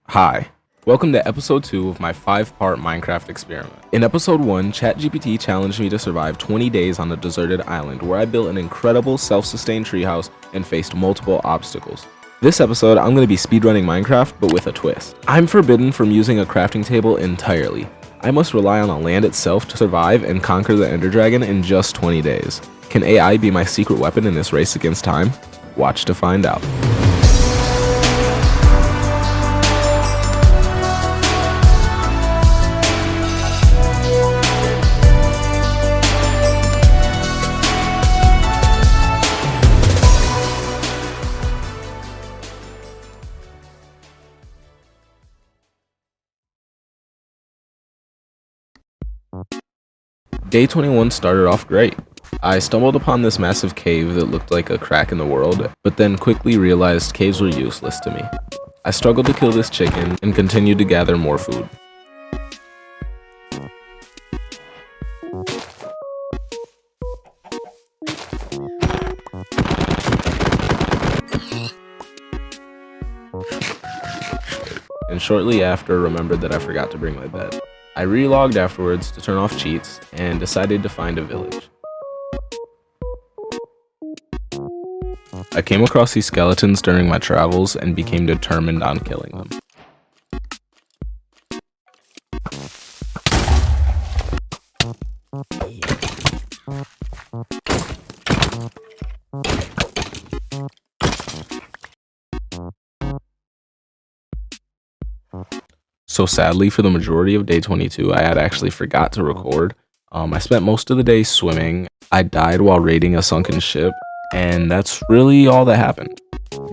Hi, welcome to episode 2 of my 5-part Minecraft experiment. In episode 1, ChatGPT challenged me to survive 20 days on a deserted island where I built an incredible self-sustained treehouse and faced multiple obstacles. This episode, I'm going to be speedrunning Minecraft, but with a twist. I'm forbidden from using a crafting table entirely. I must rely on the land itself to survive and conquer the Ender Dragon in just 20 days. Can AI be my secret weapon in this race against time? Watch to find out. Day 21 started off great. I stumbled upon this massive cave that looked like a crack in the world, but then quickly realized caves were useless to me. I struggled to kill this chicken and continued to gather more food. And shortly after, remembered that I forgot to bring my bed. I relogged afterwards to turn off cheats and decided to find a village. I came across these skeletons during my travels and became determined on killing them. So sadly, for the majority of day 22, I had actually forgot to record. I spent most of the day swimming. I died while raiding a sunken ship, and that's really all that happened.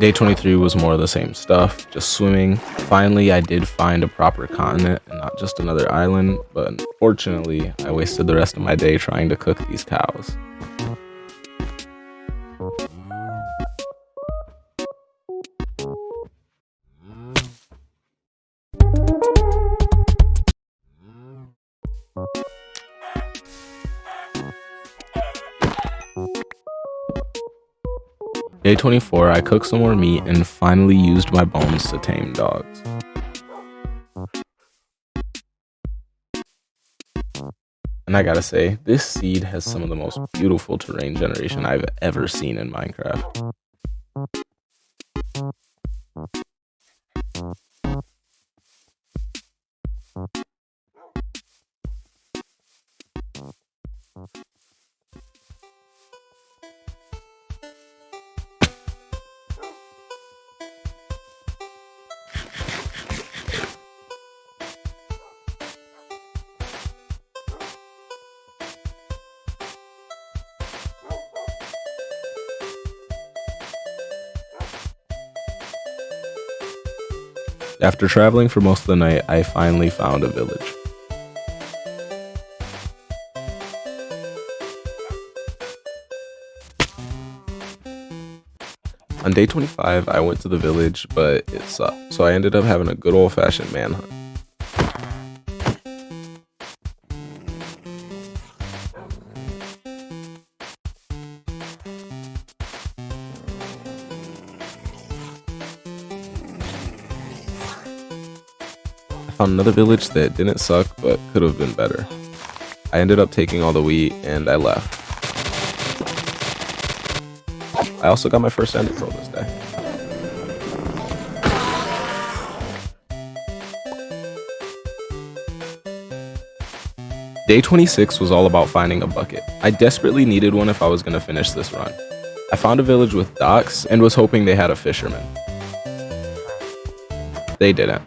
Day 23 was more of the same stuff, just swimming. Finally, I did find a proper continent and not just another island, but unfortunately, I wasted the rest of my day trying to cook these cows. Day 24, I cooked some more meat and finally used my bones to tame dogs. And I gotta say, this seed has some of the most beautiful terrain generation I've ever seen in Minecraft. After traveling for most of the night, I finally found a village. On day 25, I went to the village, but it sucked, so I ended up having a good old-fashioned manhunt. I found another village that didn't suck, but could have been better. I ended up taking all the wheat, and I left. I also got my first ender pearl this day. Day 26 was all about finding a bucket. I desperately needed one if I was going to finish this run. I found a village with docks and was hoping they had a fisherman. They didn't.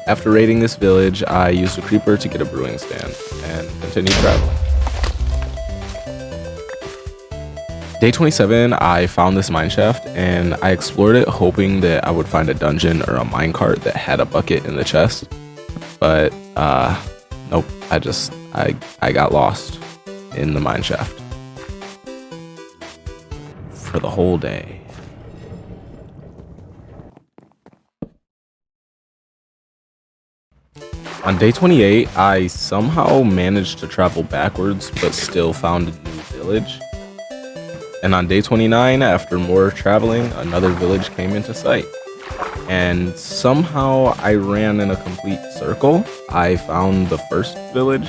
After raiding this village, I used a creeper to get a brewing stand and continued traveling. Day 27, I found this mineshaft and I explored it hoping that I would find a dungeon or a minecart that had a bucket in the chest. But, nope, I got lost in the mineshaft for the whole day. On day 28, I somehow managed to travel backwards, but still found a new village. And on day 29, after more traveling, another village came into sight. And somehow I ran in a complete circle. I found the first village.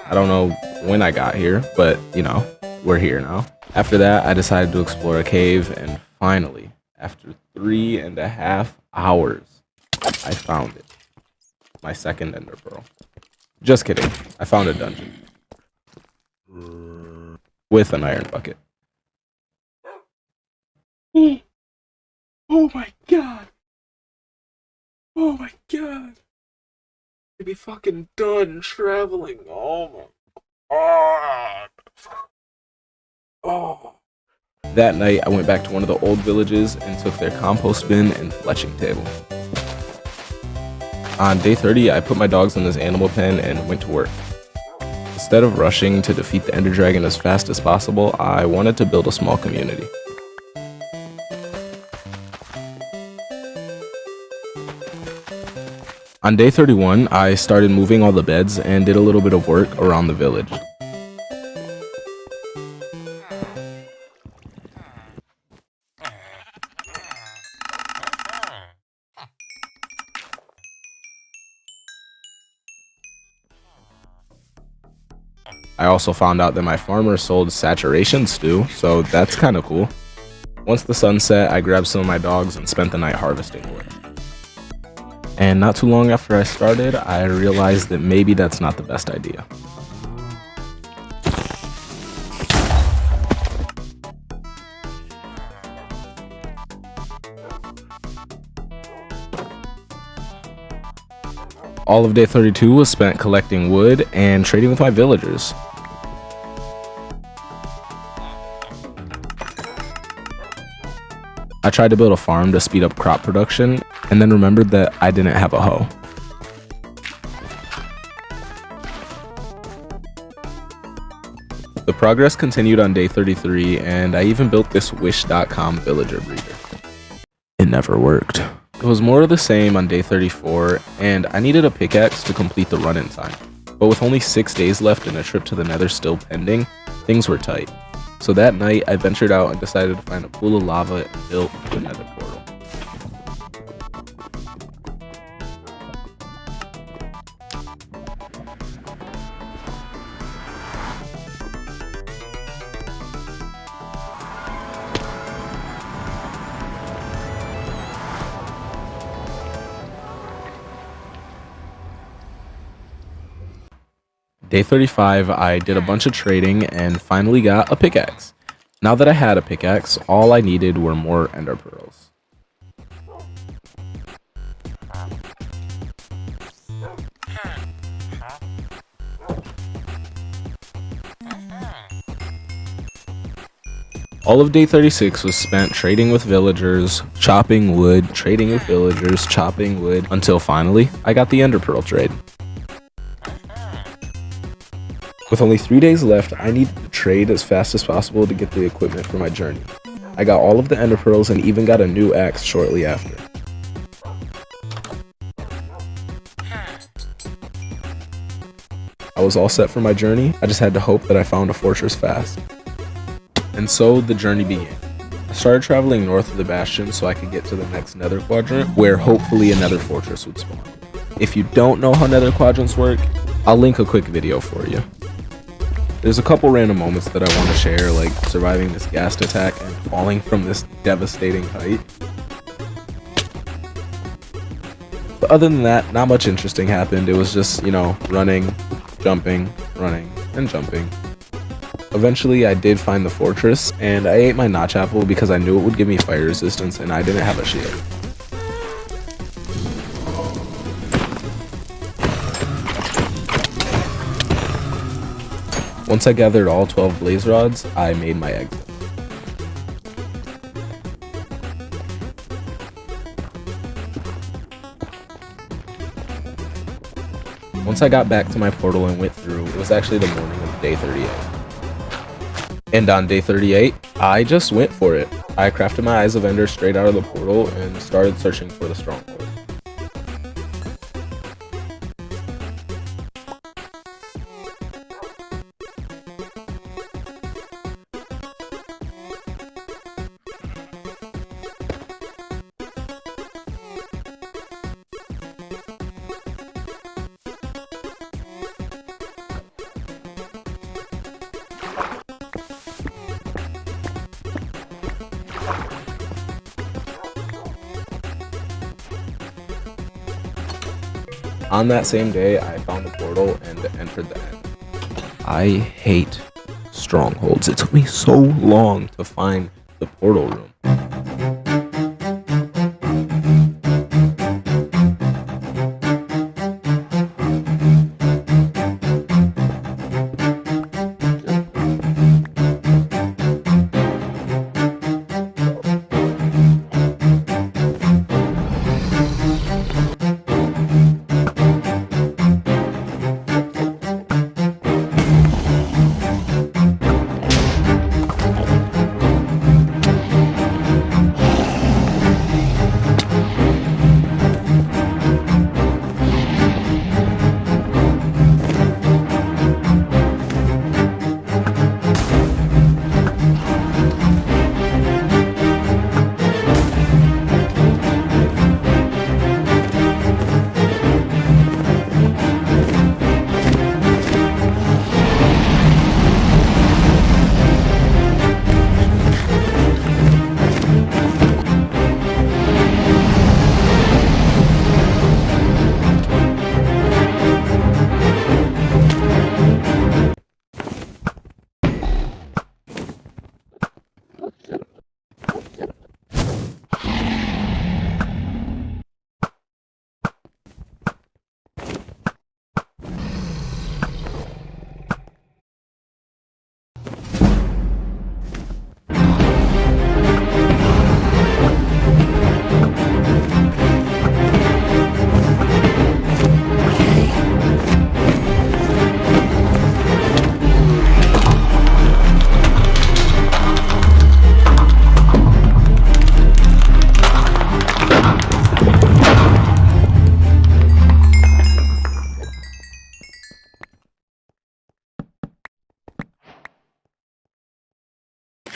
I don't know when I got here, but you know, we're here now. After that, I decided to explore a cave, and finally, after 3.5 hours, I found it. My second ender pearl. Just kidding. I found a dungeon. With an iron bucket. Oh my god! Oh my god! To be fucking done traveling. Oh my god! Oh. That night, I went back to one of the old villages and took their compost bin and fletching table. On day 30, I put my dogs in this animal pen and went to work. Instead of rushing to defeat the Ender Dragon as fast as possible, I wanted to build a small community. On day 31, I started moving all the beds and did a little bit of work around the village. I also found out that my farmer sold saturation stew, so that's kind of cool. Once the sun set, I grabbed some of my dogs and spent the night harvesting wood. And not too long after I started, I realized that maybe that's not the best idea. All of day 32 was spent collecting wood and trading with my villagers. I tried to build a farm to speed up crop production, and then remembered that I didn't have a hoe. The progress continued on day 33, and I even built this wish.com villager breeder. It never worked. It was more of the same on day 34, and I needed a pickaxe to complete the run-in time. But with only 6 days left and a trip to the nether still pending, things were tight. So that night, I ventured out and decided to find a pool of lava and built the nether portal. Day 35, I did a bunch of trading and finally got a pickaxe. Now that I had a pickaxe, all I needed were more ender pearls. All of day 36 was spent trading with villagers, chopping wood, trading with villagers, chopping wood, until finally, I got the ender pearl trade. With only 3 days left, I needed to trade as fast as possible to get the equipment for my journey. I got all of the ender pearls and even got a new axe shortly after. I was all set for my journey, I just had to hope that I found a fortress fast. And so the journey began. I started traveling north of the bastion so I could get to the next nether quadrant, where hopefully a nether fortress would spawn. If you don't know how nether quadrants work, I'll link a quick video for you. There's a couple random moments that I want to share, like surviving this ghast attack and falling from this devastating height. But other than that, not much interesting happened. It was just, you know, running, jumping, and jumping. Eventually, I did find the fortress, and I ate my notch apple because I knew it would give me fire resistance and I didn't have a shield. Once I gathered all 12 blaze rods, I made my exit. Once I got back to my portal and went through, it was actually the morning of day 38. And on day 38, I just went for it. I crafted my Eyes of Ender straight out of the portal and started searching for the stronghold. On that same day, I found the portal and entered the end. I hate strongholds. It took me so long to find the portal room.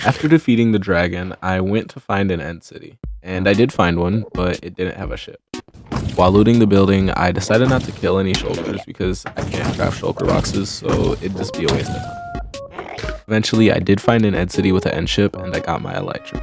After defeating the dragon, I went to find an end city, and I did find one, but it didn't have a ship. While looting the building, I decided not to kill any shulkers because I can't craft shulker boxes, so it'd just be a waste of time. Eventually, I did find an end city with an end ship, and I got my elytra.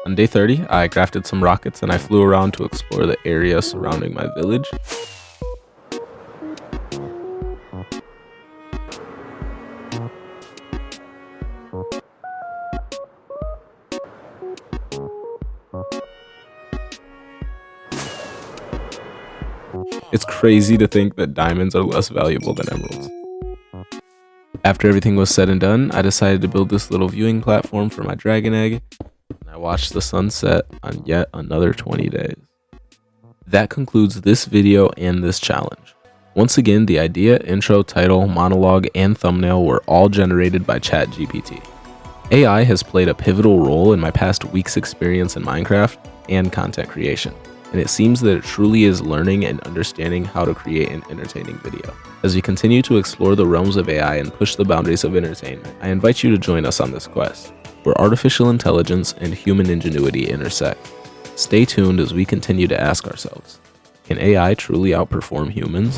On day 30, I crafted some rockets and I flew around to explore the area surrounding my village. It's crazy to think that diamonds are less valuable than emeralds. After everything was said and done, I decided to build this little viewing platform for my dragon egg. I watched the sun set on yet another 20 days. That concludes this video and this challenge. Once again, the idea, intro, title, monologue, and thumbnail were all generated by ChatGPT. AI has played a pivotal role in my past week's experience in Minecraft and content creation, and it seems that it truly is learning and understanding how to create an entertaining video. As we continue to explore the realms of AI and push the boundaries of entertainment, I invite you to join us on this quest, where artificial intelligence and human ingenuity intersect. Stay tuned as we continue to ask ourselves, can AI truly outperform humans?